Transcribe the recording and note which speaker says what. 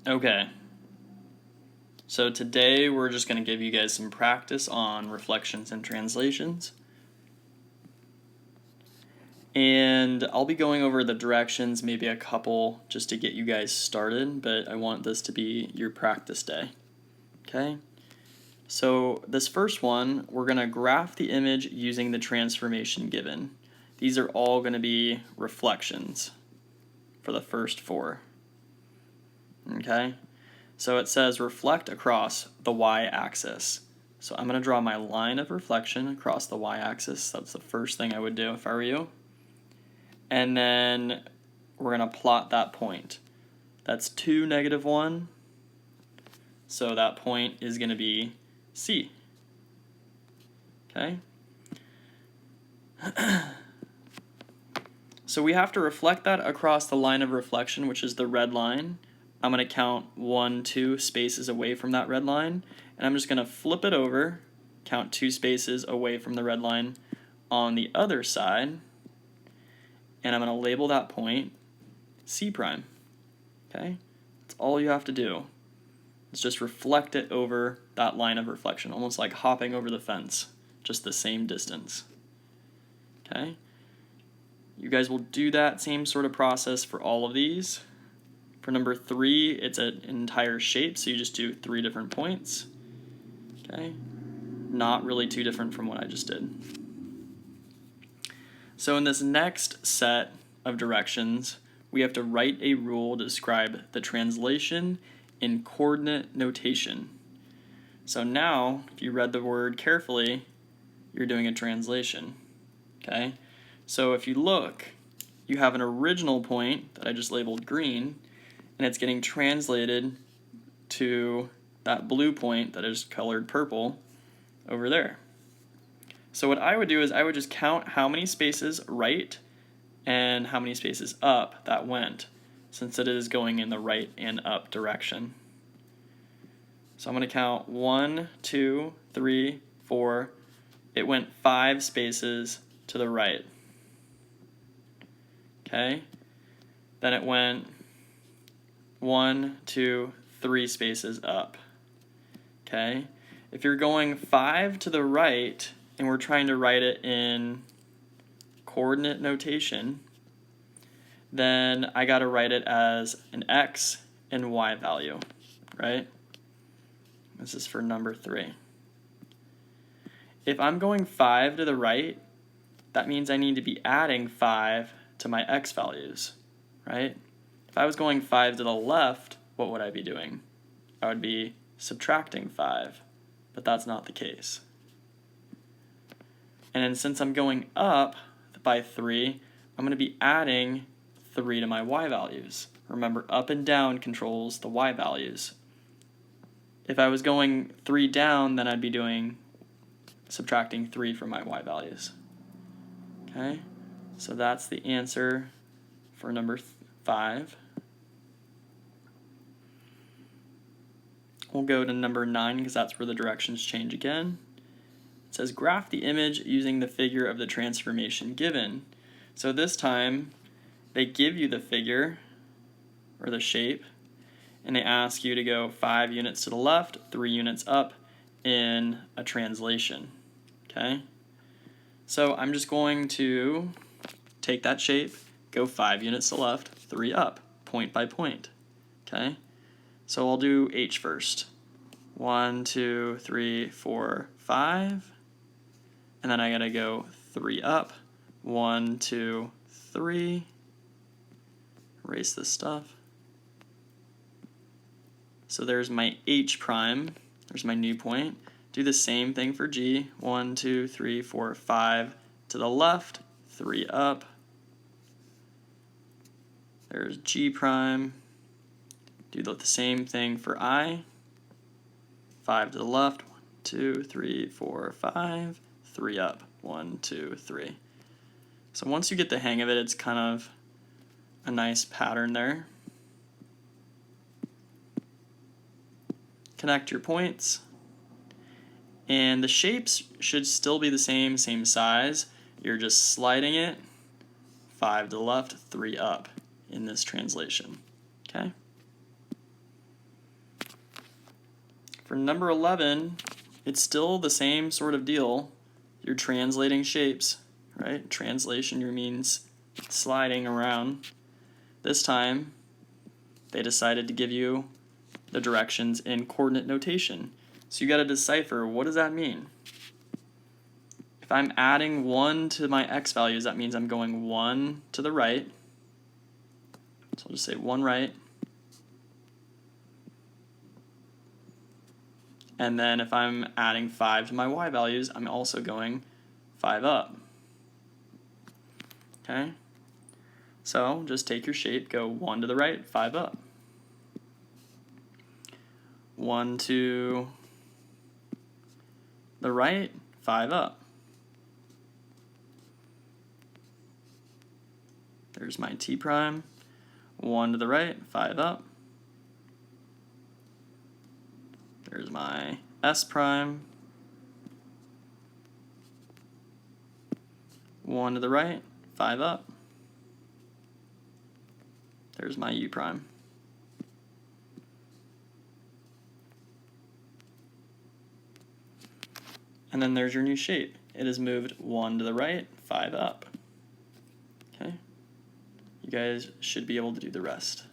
Speaker 1: Okay, so today we're just going to give you guys some practice on reflections and translations. And I'll be going over the directions, maybe a couple, just to get you guys started, but I want this to be your practice day. Okay? So this first one, we're going to graph the image using the transformation given. These are all going to be reflections for the first four. Okay? So it says reflect across the y-axis. So I'm going to draw my line of reflection across the y-axis. That's the first thing I would do if I were you. And then we're going to plot that point. That's 2, -1. So that point is going to be C. Okay? So we have to reflect that across the line of reflection, which is the red line. I'm going to count 1, 2 spaces away from that red line, and I'm just going to flip it over, count 2 spaces away from the red line on the other side, and I'm going to label that point C prime. Okay? That's all you have to do. It's just reflect it over that line of reflection, almost like hopping over the fence, just the same distance. Okay? You guys will do that same sort of process for all of these. For number 3, it's an entire shape, so you just do 3 different points. Okay? Not really too different from what I just did. So in this next set of directions, we have to write a rule to describe the translation in coordinate notation. So now, if you read the word carefully, you're doing a translation. Okay? So if you look, you have an original point that I just labeled green, and it's getting translated to that blue point that is colored purple over there. So what I would do is I would just count how many spaces right and how many spaces up that went, since it is going in the right and up direction. So I'm going to count 1, 2, 3, 4. It went 5 spaces to the right. Okay? Then it went 1, 2, 3 spaces up. Okay? If you're going 5 to the right and we're trying to write it in coordinate notation, then I got to write it as an x and y value, right? This is for number 3. If I'm going 5 to the right, that means I need to be adding 5 to my x values, right? If I was going 5 to the left, what would I be doing? I would be subtracting 5, but that's not the case. And then since I'm going up by 3, I'm going to be adding 3 to my y values. Remember, up and down controls the y values. If I was going 3 down, then I'd be subtracting 3 from my y values. Okay, so that's the answer for number 5. We'll go to number 9 because that's where the directions change again. It says graph the image using the figure of the transformation given. So this time they give you the figure or the shape and they ask you to go 5 units to the left, 3 units up in a translation. Okay? So I'm just going to take that shape, go 5 units to the left, 3 up, point by point. Okay? So I'll do H first. 1, 2, 3, 4, 5. And then I gotta go 3 up. 1, 2, 3. Erase this stuff. So there's my H prime. There's my new point. Do the same thing for G. 1, 2, 3, 4, 5 to the left, 3 up. There's G prime. Do the same thing for I. 5 to the left, 1, 2, 3, 4, 5, 3 up, 1, 2, 3. So once you get the hang of it, it's kind of a nice pattern there. Connect your points. And the shapes should still be the same size. You're just sliding it 5 to the left, 3 up in this translation. Okay? For number 11, it's still the same sort of deal. You're translating shapes, right? Translation means sliding around. This time, they decided to give you the directions in coordinate notation. So you got to decipher, what does that mean? If I'm adding 1 to my x values, that means I'm going 1 to the right. So I'll just say 1 right. And then if I'm adding 5 to my y values, I'm also going 5 up. Okay? So just take your shape, go 1 to the right, 5 up. 1 to the right, 5 up. There's my t prime. 1 to the right, 5 up. There's my s prime. 1 to the right, 5 up. There's my u prime. And then there's your new shape. It has moved 1 to the right, 5 up. Okay? You guys should be able to do the rest.